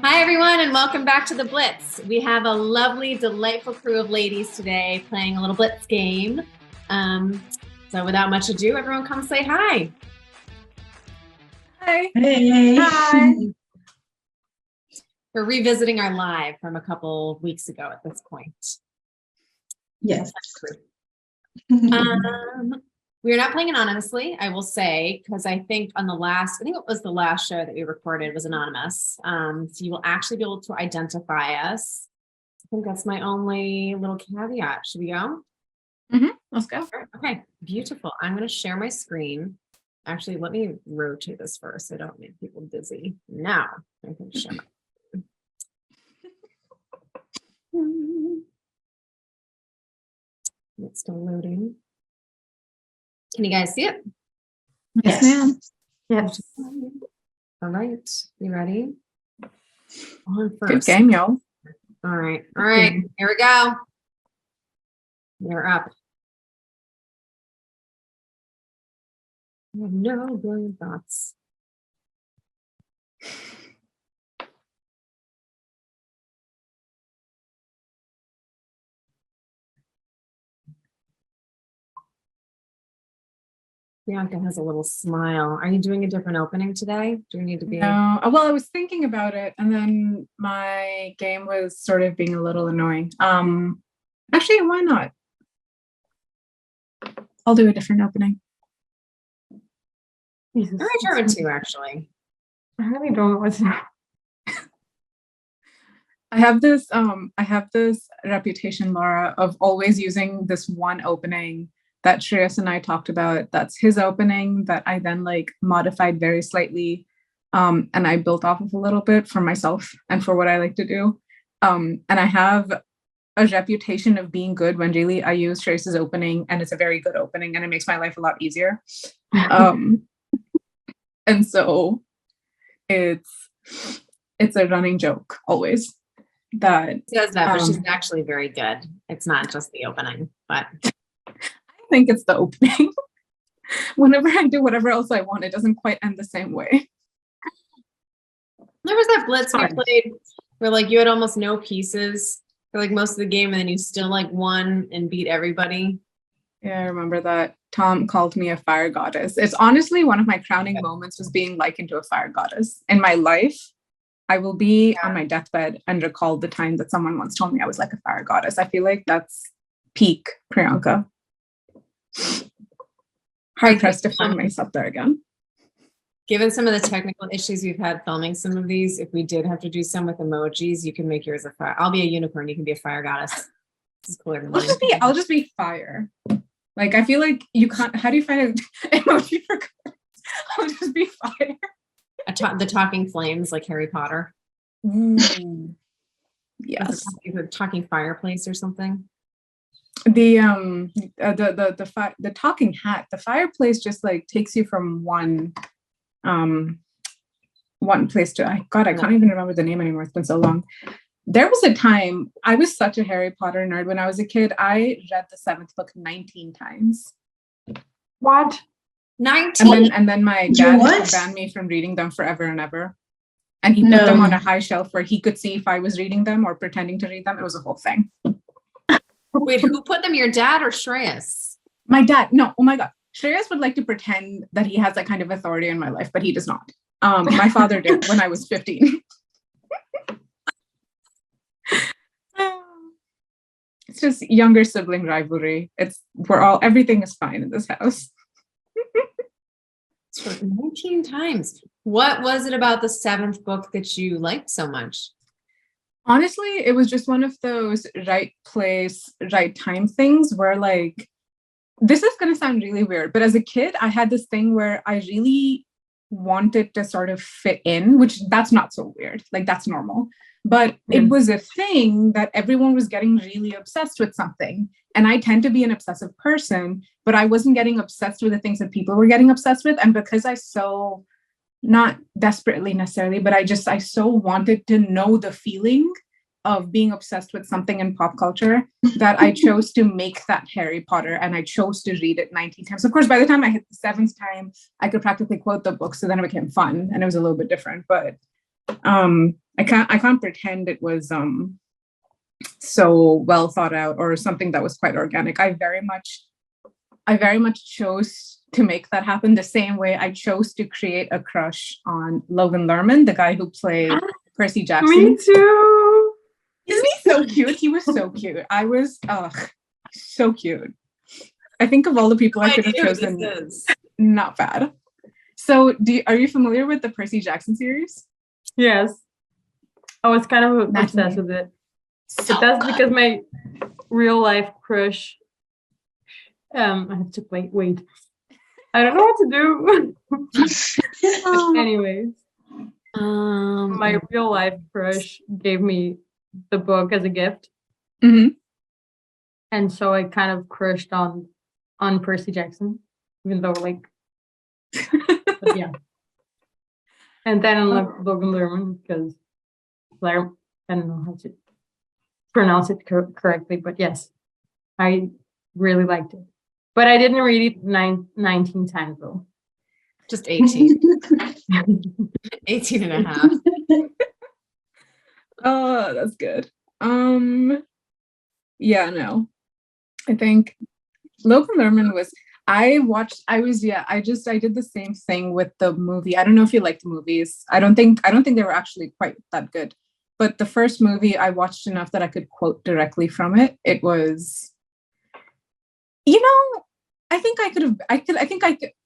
Hi, everyone, and welcome back to the Blitz. We have a lovely, delightful crew of ladies today playing a little Blitz game. So without much ado, everyone come say hi. Hi. Hey. Hi. We're revisiting our live from a couple weeks ago at this point. Yes. We are not playing anonymously, I will say, because I think it was the last show that we recorded was anonymous. So you will actually be able to identify us. I think that's my only little caveat. Should we go? Let's go. Okay, beautiful. I'm going to share my screen. Actually, let me rotate this first so I don't make people dizzy. Now, I can share my It's still loading. Can you guys see it? Yes, ma'am. Yes. All right. You ready? On first. Good game, y'all. All right. All right. Here we go. You're up. I have no brilliant thoughts. Priyanka has a little smile. Are you doing a different opening today? Do you need to be? No. Well, I was thinking about it, and then my game was sort of being a little annoying. Actually, why not? I'll do a different opening. I determined to, actually. I really don't know what's now. I have this reputation, Lara, of always using this one opening that Shreyas and I talked about. That's his opening that I then modified very slightly. And I built off of a little bit for myself and for what I like to do. And I have a reputation of being good when really I use Shreyas's opening, and it's a very good opening, and it makes my life a lot easier. And so it's a running joke always that She does that, but she's actually very good. It's not just the opening, but I think it's the opening. Whenever I do whatever else I want, it doesn't quite end the same way. There was that Blitz we played where you had almost no pieces for most of the game, and then you still won and beat everybody. Yeah, I remember that. Tom called me a fire goddess. It's honestly one of my crowning moments, was being likened to a fire goddess. In my life, I will be on my deathbed and recall the time that someone once told me I was like a fire goddess. I feel like that's peak Priyanka. Hard pressed to find myself there again. Given some of the technical issues we've had filming some of these, if we did have to do some with emojis, you can make yours a fire. I'll be a unicorn. You can be a fire goddess. This is cooler than mine. I'll just be fire. I feel like you can't. How do you find an emoji for girls? I'll just be fire. The talking flames, like Harry Potter. Ooh. Yes. The talking fireplace or something. The talking hat. The fireplace just takes you from one place to. I can't even remember the name anymore. It's been so long. There was a time, I was such a Harry Potter nerd when I was a kid. I read the 7th book 19 times. What? 19? And then my dad banned me from reading them forever and ever. And he put them on a high shelf where he could see if I was reading them or pretending to read them. It was a whole thing. Wait, who put them? Your dad or Shreyas? My dad. No, oh my God. Shreyas would like to pretend that he has that kind of authority in my life, but he does not. My father did when I was 15. It's just younger sibling rivalry. Everything is fine in this house. 19 times. What was it about the 7th book that you liked so much? Honestly, it was just one of those right place, right time things where this is going to sound really weird, but as a kid, I had this thing where I really wanted to sort of fit in, which that's not so weird. That's normal. But it was a thing that everyone was getting really obsessed with something. And I tend to be an obsessive person, but I wasn't getting obsessed with the things that people were getting obsessed with. And because I so, not desperately necessarily, but I so wanted to know the feeling of being obsessed with something in pop culture that I chose to make that Harry Potter, and I chose to read it 19 times. Of course, by the time I hit the 7th time, I could practically quote the book. So then it became fun and it was a little bit different, but I can't pretend it was so well thought out or something that was quite organic. I very much chose to make that happen the same way I chose to create a crush on Logan Lerman, the guy who played Percy Jackson. Me too. Isn't he so cute? He was so cute. I was so cute. I think of all the people I could have chosen, not bad. So are you familiar with the Percy Jackson series? Yes. I was kind of Natalie. obsessed with it. But that's because my real life crush. I have to wait. I don't know what to do. Anyways, my real life crush gave me the book as a gift, and so I kind of crushed on Percy Jackson, even though but yeah. And then on Logan Lerman because I don't know how to pronounce it correctly, but yes, I really liked it. But I didn't read it 19 times though. Just 18. 18 and a half. Oh, that's good. Yeah, no. I think Logan Lerman I did the same thing with the movie. I don't know if you like the movies. I don't think they were actually quite that good. But the first movie I watched enough that I could quote directly from it. It was, I think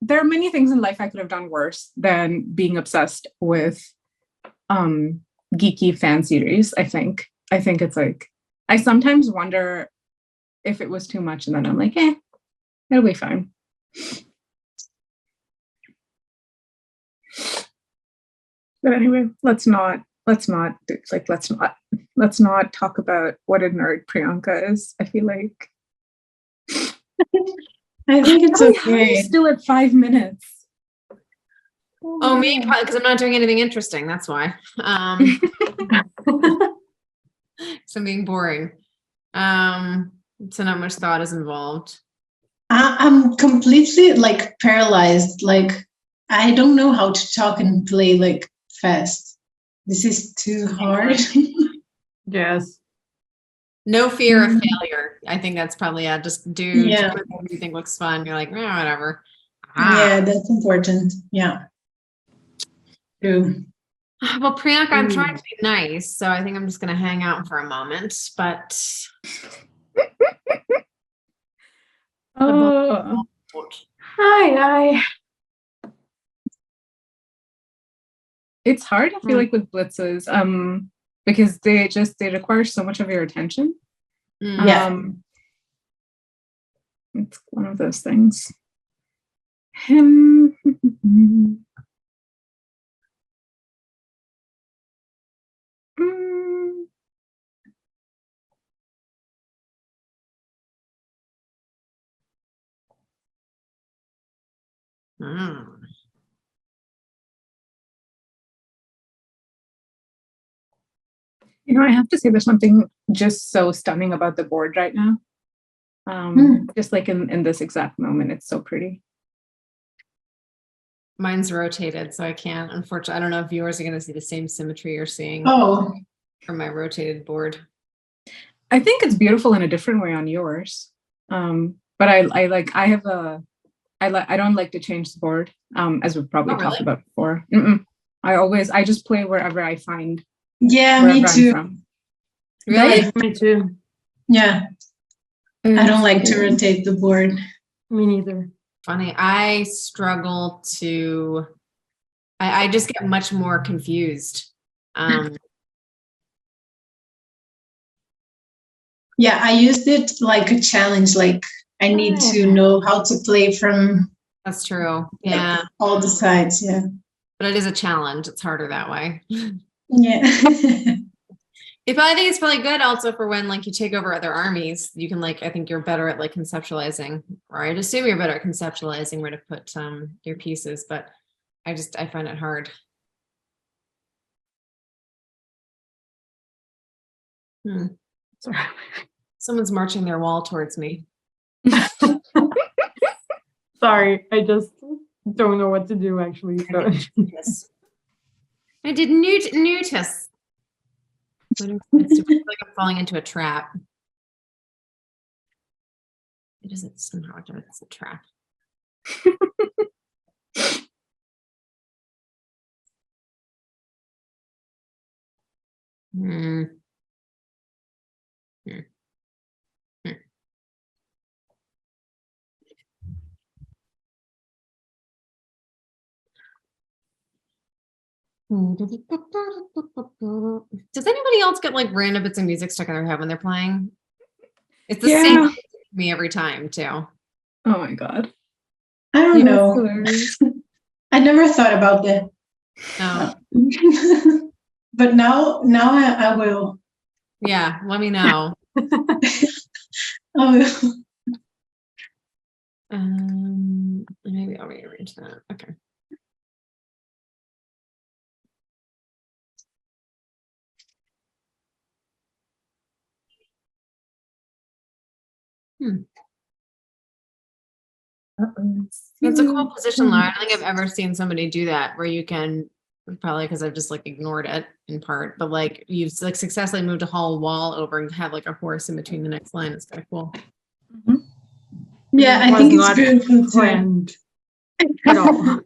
there are many things in life I could have done worse than being obsessed with geeky fan series. I think it's like, I sometimes wonder if it was too much and then I'm like, it'll be fine. But anyway, let's not talk about what a nerd Priyanka is. I feel like I think it's okay. Still at 5 minutes. Oh, me? Because I'm not doing anything interesting. That's why. So I'm being boring. So not much thought is involved. I'm completely paralyzed. I don't know how to talk and play fast. This is too hard. Yes. No fear of failure. I think that's probably just do Yeah. what you think looks fun. You're like, whatever. Yeah, that's important. Yeah. True. Well, Priyanka, I'm trying to be nice, so I think I'm just going to hang out for a moment. But Oh. Hi. It's hard, I feel like, with blitzes, because they require so much of your attention. Yeah. It's one of those things. Him. I have to say there's something just so stunning about the board right now. Just like in this exact moment, it's so pretty. Mine's rotated, so I can't. Unfortunately, I don't know if viewers are going to see the same symmetry you're seeing from my rotated board. I think it's beautiful in a different way on yours. But I don't like to change the board, as we've probably talked about before. I just play wherever I find. Yeah, me too. Really? Me too. Yeah. I don't like to rotate the board. Me neither. Funny. I struggle to, I just get much more confused. Yeah, I used it like a challenge. I need to know how to play from. That's true. Yeah. All the sides. Yeah. But it is a challenge. It's harder that way. Yeah. I think it's probably good also for when you take over other armies. You can I think you're better at conceptualizing, or I'd assume you're better at conceptualizing where to put your pieces, but I find it hard. Sorry. Someone's marching their wall towards me. Sorry, I just don't know what to do actually. So. Yes. I did notice. It's like I'm falling into a trap. It isn't somehow it's a trap. Hmm. Hmm. Hmm. Does anybody else get like random bits of music stuck in their head when they're playing? It's the same Yeah. for me every time too. Oh my God. I don't Yeah, it's know. hilarious. I never thought about that. No. But now I will. Yeah, let me know. I will. Maybe I'll rearrange that. Okay. It's a cool position, Lara. I don't think I've ever seen somebody do that where you can, probably because I've just like ignored it in part, but like you've like successfully moved a whole wall over and have like a horse in between the next line. It's kind of cool. Yeah, I Was think it's not beautiful too. planned at all.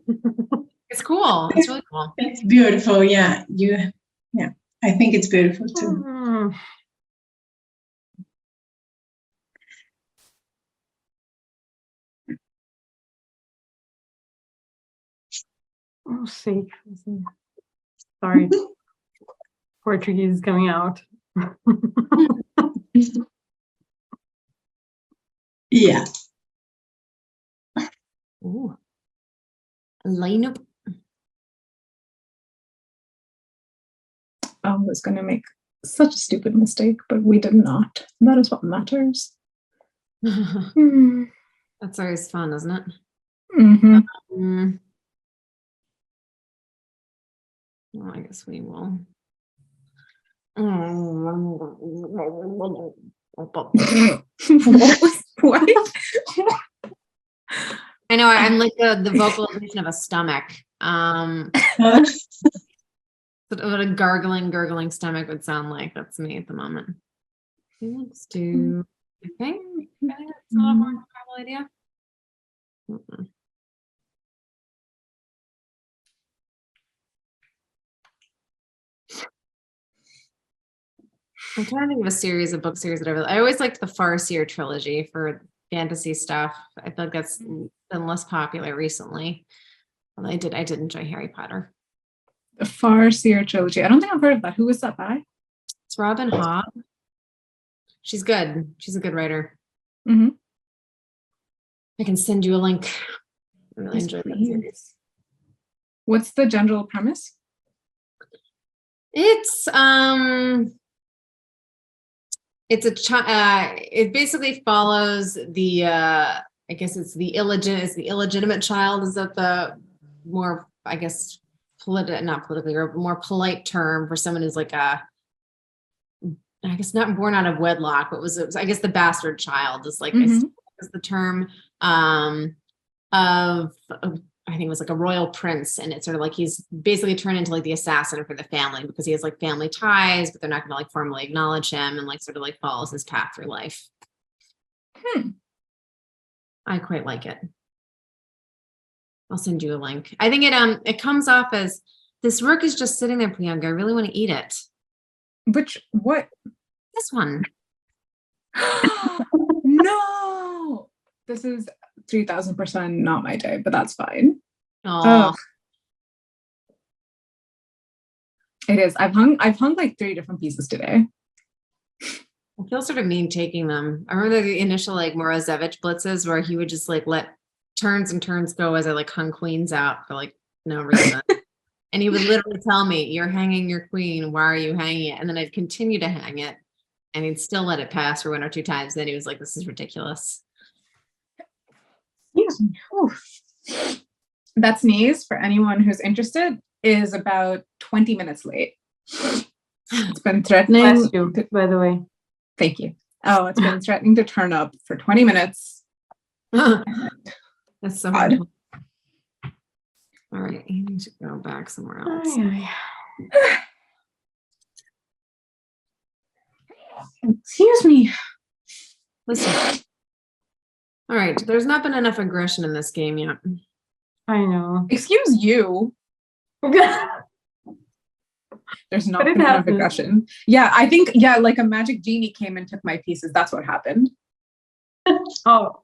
It's cool. It's really cool. It's beautiful. Yeah, I think it's beautiful too. Mm. Oh, safe. Sorry. Portuguese is coming out. Yeah. Ooh. Lineup. I was going to make such a stupid mistake, but we did not. That is what matters. Hmm. That's always fun, isn't it? Mm-hmm. Well, I guess we will. What? I know I'm like the vocalization of a stomach. What a gurgling stomach would sound like. That's me at the moment. Let's do. I think that's a little more viable idea. I'm trying to think of a series of book series that I always liked the Farseer trilogy for fantasy stuff. I feel like that's been less popular recently. Well, I did enjoy Harry Potter. The Farseer trilogy. I don't think I've heard of that. Who was that by? It's Robin Hobb. She's good. She's a good writer. Mm-hmm. I can send you a link. I really Yes, enjoyed that please. series. What's the general premise? It's it basically follows the I guess it's the illegitimate child. Is that the more, I guess, not politically, or more polite term for someone who's like I guess not born out of wedlock, but was I guess the bastard child is like Mhm. is the term of I think it was like a royal prince, and it's sort of like he's basically turned into like the assassin for the family because he has like family ties, but they're not gonna like formally acknowledge him, and like sort of like follows his path through life. I quite like it. I'll send you a link. I think it comes off as this rook is just sitting there, Priyanka. I really want to eat it. What? This one. No, this is 3000% not my day, but that's fine. Oh, it is. I've hung like 3 different pieces today. I feel sort of mean taking them. I remember the initial like Morozevich blitzes where he would just like let turns and turns go as I like hung queens out for like no reason. And he would literally tell me, "You're hanging your queen. Why are you hanging it?" And then I'd continue to hang it, and he'd still let it pass for 1 or 2 times. Then he was like, "This is ridiculous." Excuse me. Oof. That sneeze, for anyone who's interested, is about 20 minutes late. It's been threatening. Bless you, by the way. Thank you. Oh, it's been threatening to turn up for 20 minutes. That's so odd. All right, you need to go back somewhere else. Oh, yeah. Excuse me. Listen. All right, there's not been enough aggression in this game yet. I know. Excuse you. There's not But it been enough happens. aggression. Yeah, I think, like a magic genie came and took my pieces. That's what happened. Oh.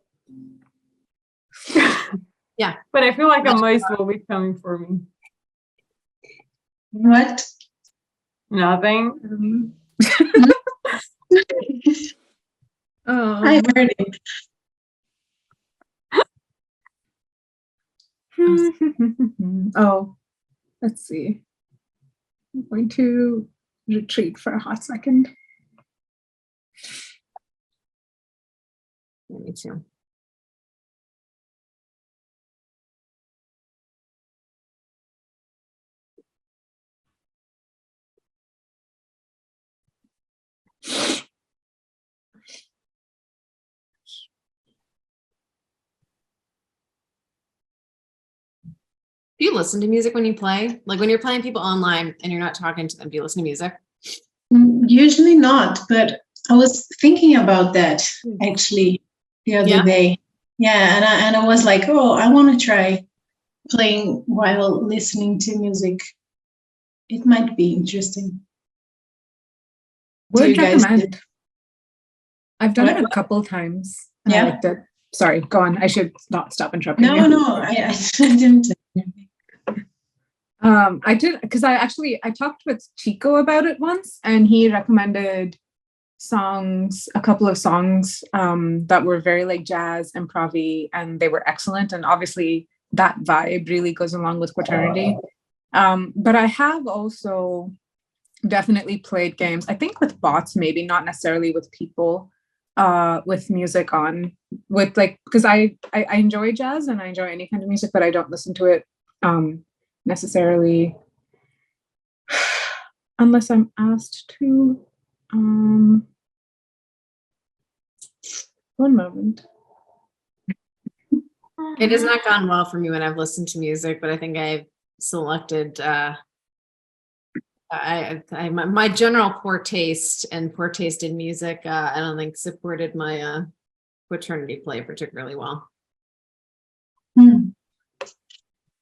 Yeah. But I feel like a mice will be coming for me. What? Nothing. I heard it. Oh, let's see. I'm going to retreat for a hot second. Yeah, me too. Do you listen to music when you play? Like when you're playing people online and you're not talking to them, do you listen to music? Usually not, but I was thinking about that actually the other day. Yeah, and I was like, oh, I want to try playing while listening to music. It might be interesting. Do Would you guys recommend. do- I've done it What? a couple times. And Yeah. I liked it. Sorry, go on. I should not stop interrupting No, you. no, I didn't. I did because I talked with Chico about it once, and he recommended a couple of songs that were very like jazz improv-y, and they were excellent. And obviously that vibe really goes along with Quaternity. But I have also definitely played games, I think with bots, maybe not necessarily with people, with music on, with like, because I enjoy jazz and I enjoy any kind of music, but I don't listen to it necessarily unless I'm asked to. One moment. It has not gone well for me when I've listened to music, but I think I've selected my general poor taste and poor taste in music. I don't think supported my Quaternity play particularly well.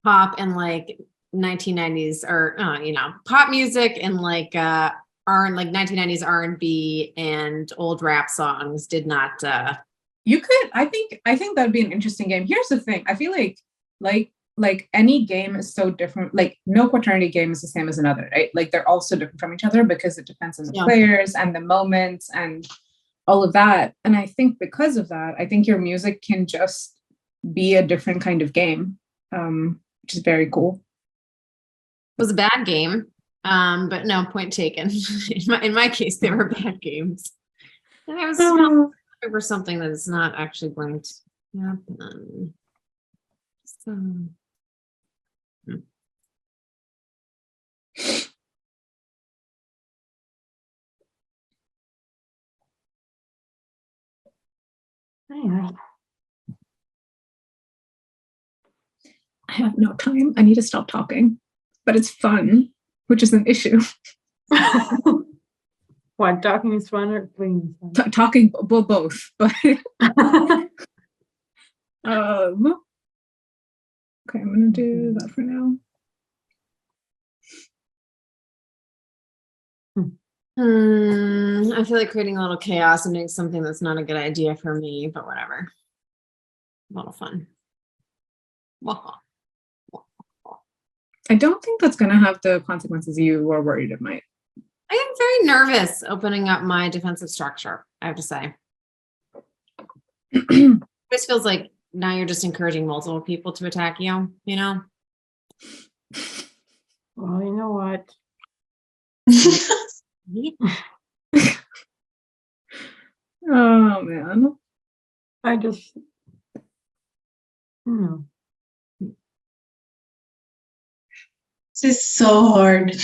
Pop and like 1990s or pop music and like 1990s R&B and old rap songs did not You could, I think that'd be an interesting game. Here's the thing. I feel like any game is so different. Like no Quaternity game is the same as another, right? Like they're all so different from each other because it depends on the players and the moments and all of that. And I think because of that, I think your music can just be a different kind of game, which is very cool. It was a bad game, but no, point taken. In my case, they were bad games. And I was for something that is not actually going to happen. So. Anyway. I have no time. I need to stop talking, but it's fun, which is an issue. What, talking is fun or playing is fun? Talking, well, both, but okay, I'm gonna do that for now. I feel like creating a little chaos and doing something that's not a good idea for me, but whatever. A little fun. I don't think that's gonna have the consequences you were worried it might. I am very nervous opening up my defensive structure, I have to say. This feels like now you're just encouraging multiple people to attack you, you know? Well, you know what? Oh man. I just, This is so hard.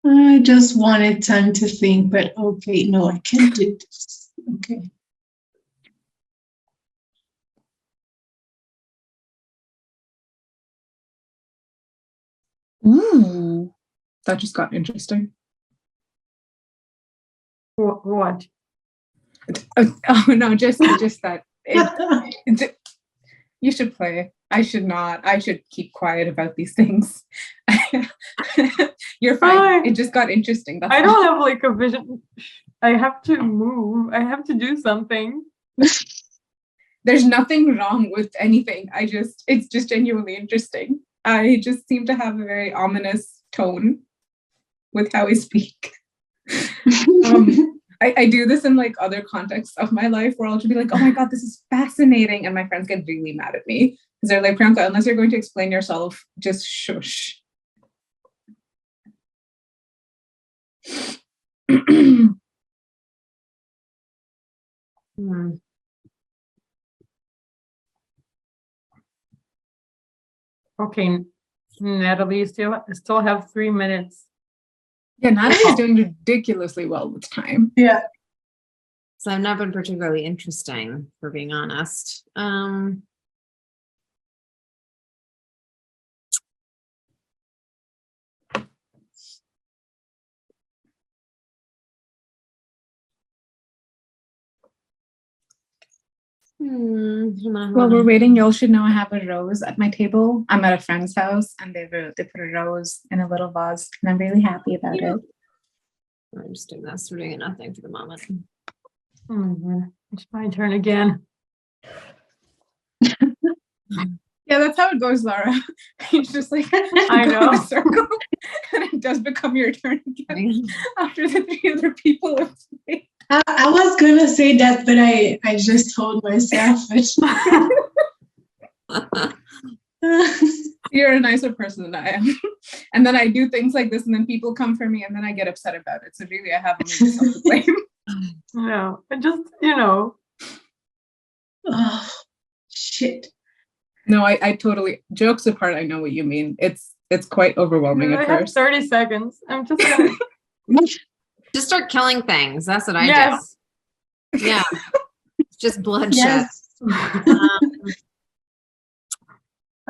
I just wanted time to think, but okay, no, I can't do this. Okay. Ooh, that just got interesting. What? Oh no, just that. You should play. I should not. I should keep quiet about these things. You're fine. It just got interesting. That's I all. don't have like a vision. I have to move. I have to do something. There's nothing wrong with anything. It's just genuinely interesting. I just seem to have a very ominous tone with how I speak. I do this in like other contexts of my life where I'll just be like, oh my God, this is fascinating. And my friends get really mad at me because they're like, Priyanka, unless you're going to explain yourself, just shush. Hmm. Okay, Natalie, you still have 3 minutes. Yeah, Natalie's doing ridiculously well with time. Yeah. So I've not been particularly interesting, for being honest. While we're waiting, y'all should know I have a rose at my table. I'm at a friend's house and they put a rose in a little vase and I'm really happy about it. I'm just doing this. We're doing nothing for the moment. Oh my God, it's my turn again. Yeah, that's how it goes, Lara. It's just like I go in know. a circle and it does become your turn again after the 3 other people have played. I was gonna say that, but I just told myself it. You're a nicer person than I am. And then I do things like this and then people come for me and then I get upset about it. So really I have only myself to blame. No, I just, Oh, shit. No, I totally, jokes apart, I know what you mean. It's quite overwhelming I at have first. 30 seconds. I'm just gonna. Just start killing things. That's what I Yes. do. Yeah. It's just bloodshed. Yes.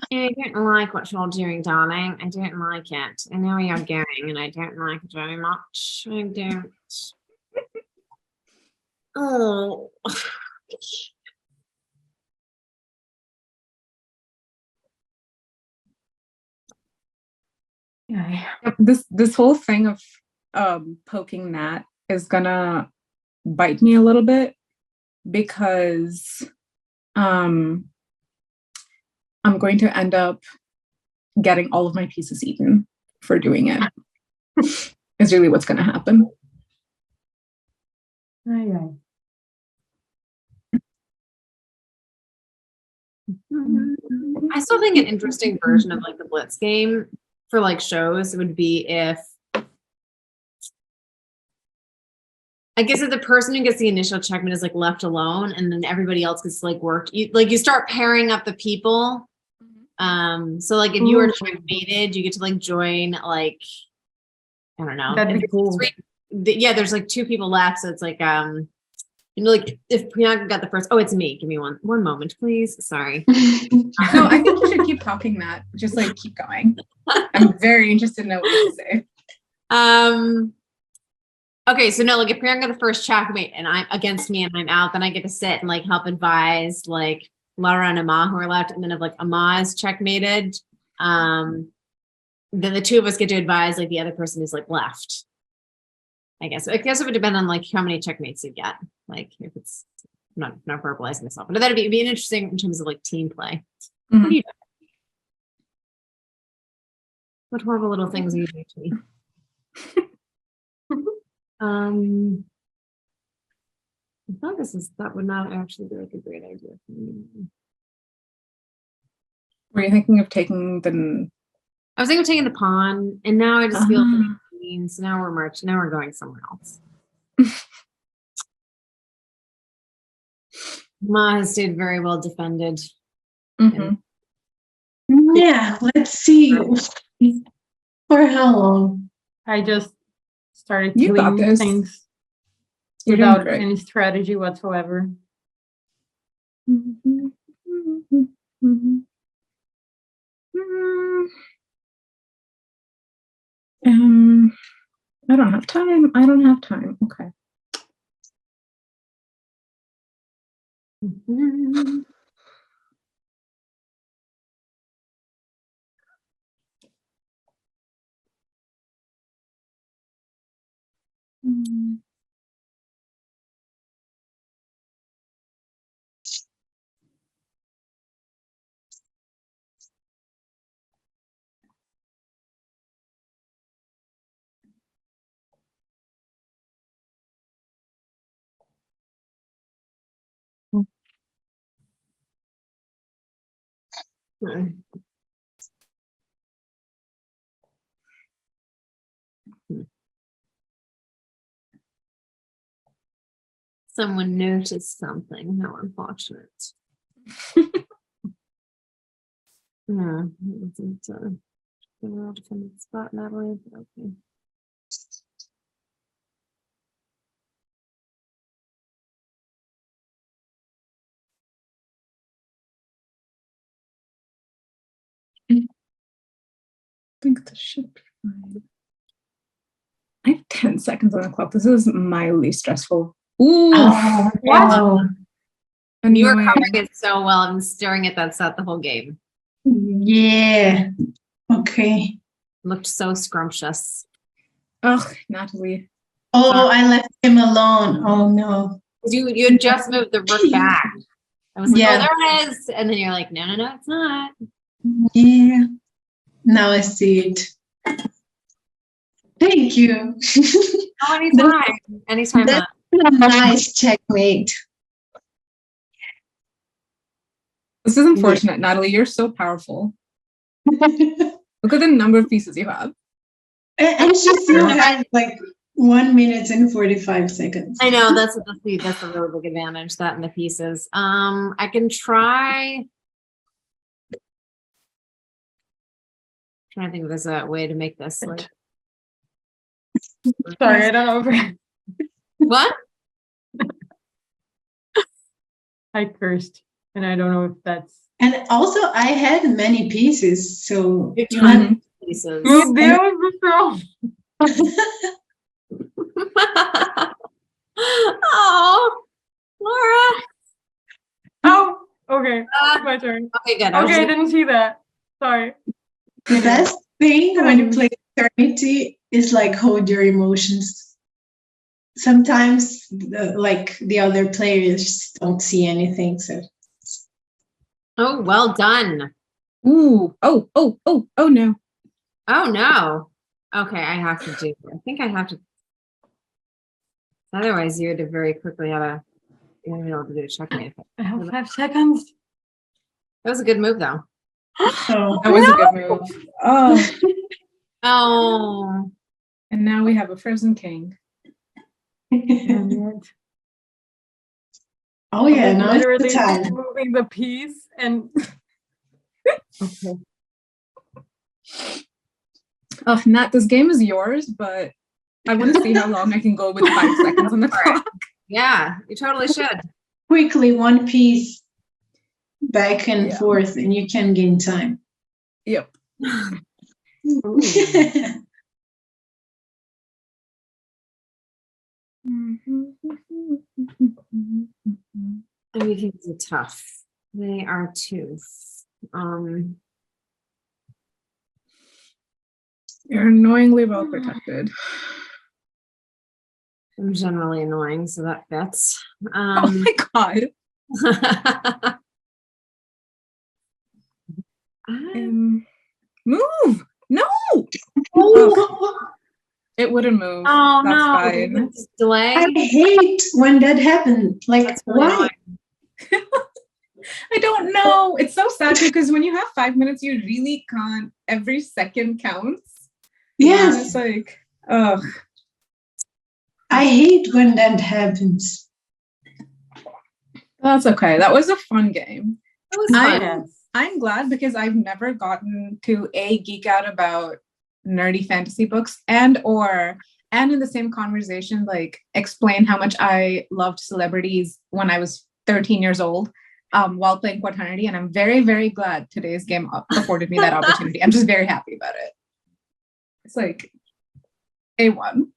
I don't like what you're doing, darling. I don't like it. I know you're going and I don't like it very much. I don't. Oh. Yeah. This whole thing of poking Nat is gonna bite me a little bit because I'm going to end up getting all of my pieces eaten for doing it. Is really what's gonna happen. I still think an interesting version of like the Blitz game for like shows would be if I guess if the person who gets the initial checkmate is like left alone and then everybody else gets like work, you start pairing up the people. So like if you are checkmated, you get to like join like, I don't know. That'd be cool. Yeah, there's like 2 people left. So it's like, like if Priyanka got the first, oh, it's me. Give me one moment, please. Sorry. No, I think you should keep talking, Nat. Just like keep going. I'm very interested in what you say. Okay, so no, like if Priyanka got the first checkmate and I'm against me and I'm out, then I get to sit and like help advise like Lara and Amã who are left, and then if like Amã is checkmated, then the 2 of us get to advise like the other person who's like left. I guess it would depend on like how many checkmates you get. Like if it's not verbalizing myself, but that'd be interesting in terms of like team play. Mm-hmm. What do you do? What horrible little things are you doing to me? I thought that would not actually be like a great idea for me. Were you thinking of taking the? I was thinking of taking the pawn, and now I just feel like so now we're going somewhere else. Ma has stayed very well defended. Mm-hmm. Yeah, let's see. For how long? I just started You got killing this. things You're doing without great. any strategy whatsoever. Time. I don't have time. Okay. Mhm. Mm. Mhm. Someone noticed something. How unfortunate. Yeah, it wasn't a defendant spot, Natalie. Okay. I think this should be fine. I have 10 seconds on the clock. This is mildly stressful. Ooh. Oh, wow. You were Annoying. covering it so well and staring at that set the whole game. Yeah. Okay. Looked so scrumptious. Ugh, Natalie. Oh, I left him alone. Oh no. You had just moved the rook back. I was like, Yeah. oh, there it is. And then you're like, no, it's not. Yeah. Now I see it. Thank you. Oh, anytime. Anytime. That's Huh? a nice checkmate. This is unfortunate, Natalie. You're so powerful. Look at the number of pieces you have. And she still has like 1 minute and 45 seconds. I know that's a really big advantage, that and the pieces. I can try. Trying to think if there's a way to make this like. Sorry, I don't know. What? I cursed, and I don't know if that's. And also, I had many pieces, so You you have had pieces. Oh, there was the throw. Oh, Laura. Oh, okay. My turn. Okay, good. Okay, I didn't see that. Sorry. the best thing when you play Quaternity is like hold your emotions. Sometimes the other players don't see anything, so Oh, well done. Ooh. Oh no. Oh no. Okay, I have to do. I think I have to. Otherwise, you would have very quickly had you're gonna be able to do a checkmate. I have 5 seconds. That was a good move, though. oh, That was a good move. Oh, Oh, and now we have a frozen king. Damn it. oh yeah, I was now it's literally the time. moving the piece and. Okay. Oh, Nat, this game is yours, but I want to see how long I can go with 5 seconds on the clock. yeah, you totally should. Quickly, one piece back and Yeah. forth, and you can gain time. Yep. I mean, things are tough. They are too. You're annoyingly well protected. I'm generally annoying, so that fits. Oh my god. Move! No! Oh, It wouldn't move. Oh That's no! fine. Delay. I hate when that happens. Like, That's really why? annoying. I don't know. It's so sad because when you have 5 minutes, you really can't. Every second counts. Yes, And it's like, ugh. I hate when that happens. That's okay. That was a fun game. It was fun. Yes. I'm glad because I've never gotten to geek out about nerdy fantasy books and in the same conversation, like explain how much I loved celebrities when I was 13 years old while playing Quaternity. And I'm very, very glad today's game afforded me that opportunity. I'm just very happy about it. It's like A1.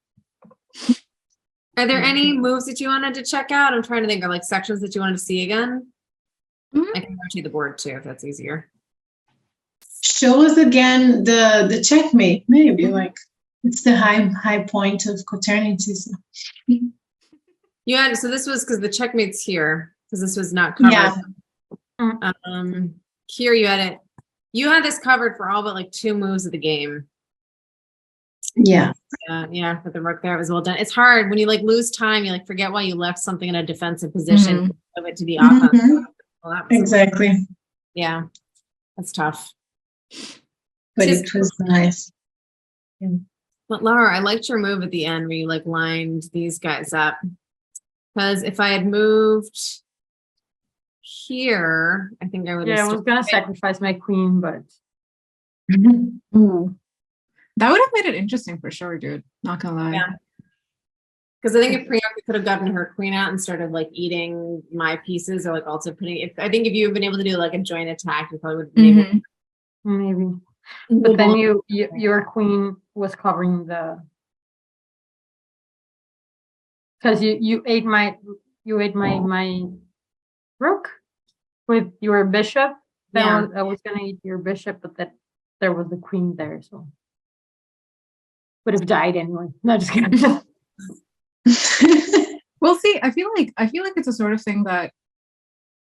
Are there any moves that you wanted to check out? I'm trying to think of like sections that you wanted to see again. Mhm. I can rotate the board too, if that's easier. Show us again the checkmate, maybe like it's the high point of Quaternity. So. You had, so this was because the checkmate's here, because this was not covered. Yeah. Here you had it. You had this covered for all but like 2 moves of the game. Yeah. Yeah, with the rook there, it was well done. It's hard when you like lose time, you like forget why you left something in a defensive position, move it to the offense. Mhm. Well, that was- Exactly. Yeah, that's tough. But Just- it was nice. But Lara, I liked your move at the end where you like lined these guys up. Because if I had moved here, I think I would have Yeah, I was gonna sacrifice my queen, but Ooh. That would have made it interesting for sure, dude. Not gonna lie. Yeah. Because I think if Priyanka could have gotten her queen out and started like eating my pieces or like also putting, I think if you had been able to do like a joint attack, you probably would have been able Mhm. maybe. But then your queen was covering the, because you ate my rook with your bishop. Then Yeah. I was gonna eat your bishop, but that there was the queen there, so would have died anyway. No, just kidding. Well, see, I feel like it's a sort of thing that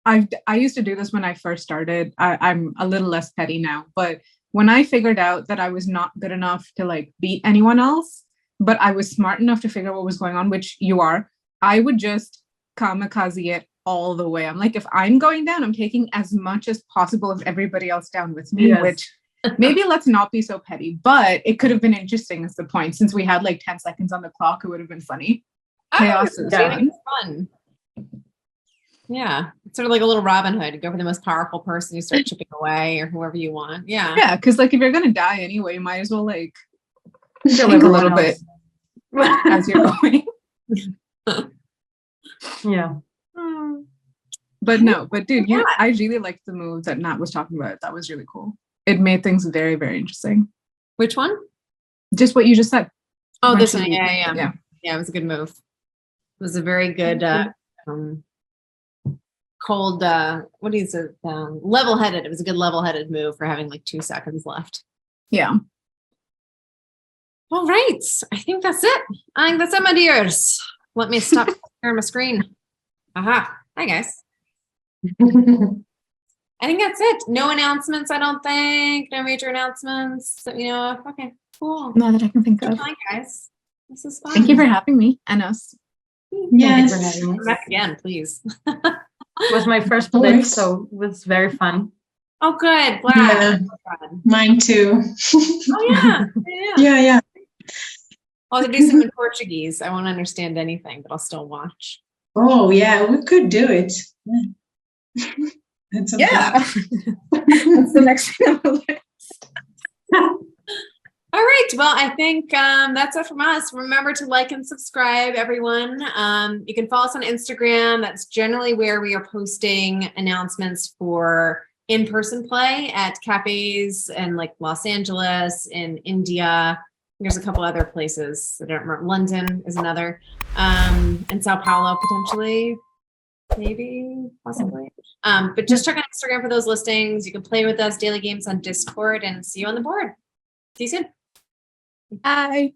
I used to do this when I first started. I'm a little less petty now, but when I figured out that I was not good enough to like beat anyone else, but I was smart enough to figure out what was going on, which you are, I would just kamikaze it all the way. I'm like, if I'm going down, I'm taking as much as possible of everybody else down with me, Yes. which maybe let's not be so petty, but it could have been interesting is the point. Since we had like 10 seconds on the clock, it would have been funny. Chaos is Yeah. fun. fun. Yeah, it's sort of like a little Robin Hood. You go for the most powerful person, you start chipping away or whoever you want. Yeah. Yeah, because like if you're gonna die anyway, you might as well like Kill think a everyone little bit else. as you're going. Yeah. But no, but dude, Yeah. I really liked the move that Nat was talking about. That was really cool. It made things very, very interesting. Which one? Just what you just said. Oh, When this she- one. Yeah. yeah. Yeah, it was a good move. It was a very good cold what is it? Level-headed. It was a good level-headed move for having like 2 seconds left. Yeah. All right. I think that's it. I think that's it, my dears. Let me stop sharing my screen. Aha. Hi guys. I think that's it. No announcements, I don't think. No major announcements that we know of. Okay, cool. Not that I can think of. Hi guys. This is fun. Thank you for having me and us. Thank you for Yes. having me. Come back again, please. It was my first Of blitz, course. so it was very fun. Oh, good. Glad. Yeah. Glad. Mine too. Oh, yeah. Yeah. Yeah. I'll do some in Portuguese. I won't understand anything, but I'll still watch. Oh yeah, we could do it. Yeah. That's a That's the next thing on the list. All right. Well, I think that's it from us. Remember to like and subscribe, everyone. You can follow us on Instagram. That's generally where we are posting announcements for in-person play at cafes in like Los Angeles, in India. There's a couple other places. I don't remember. London is another. And Sao Paulo, potentially. Maybe, possibly. But just check out Instagram for those listings. You can play with us, daily games on Discord, and see you on the board. See you soon. Bye.